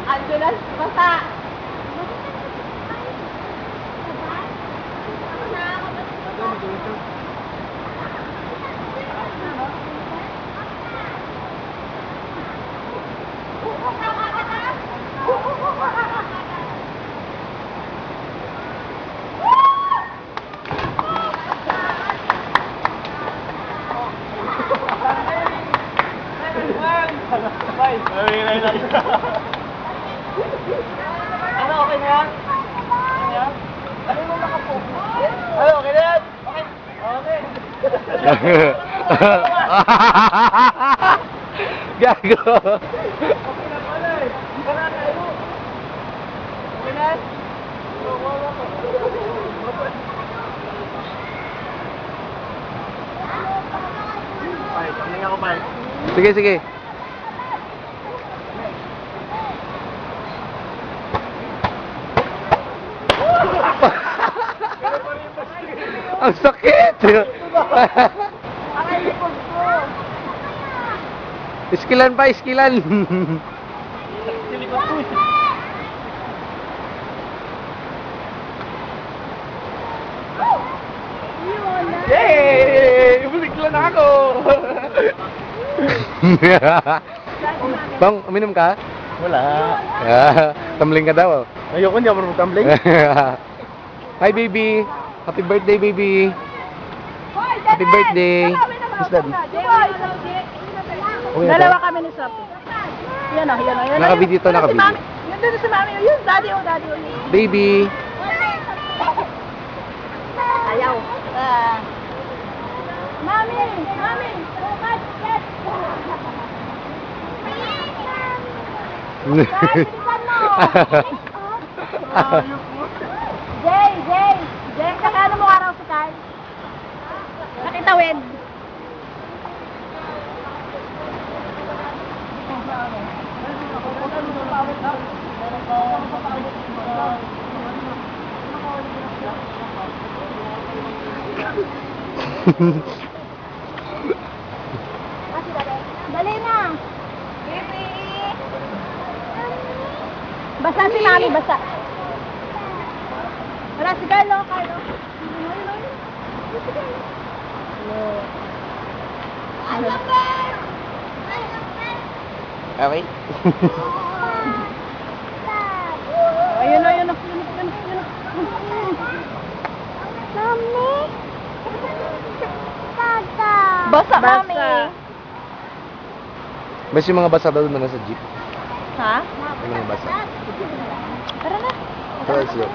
Ambulance, basta. Ano, okay na yan? Okay na yan? Ano mo nakapokus? Ano, okay na yan? Okay. Okay. Gago. Okay na pala eh. Hindi na tayo. Okay na yan? Wala ko. Bye, tingnan ako, bye. Sige, sige. Ang sakit! Iskilan pa, iskilan. Silikot ko eh. Yay! Buliglan ako! Bang, uminom ka? Wala. Tumbling ka daw. Ayoko, hindi ako tumbling. Hi, baby. Happy birthday, baby. Happy birthday. Who's that? Dalawa kami ni Sophie. Yan o, yan o. Yan Naka-video to, naka-video. Yun doon si Mami. Yun, daddy o, daddy o. Baby. Ayaw. Mami! Mami! Bukas! Yes! Bilisan mo! Jay! Jay! Jay! Kakano mo araw si Carl? Nakitawid. Dali na. Baby. Basta si Mami, basta. Wala si Carlo, Carlo. Okay. Ayun na, ayun na. Mami. Basta, Mami. Basta yung mga basa daw na nasa jeep. Ha? Yung mga basa. Tara na. Let's go.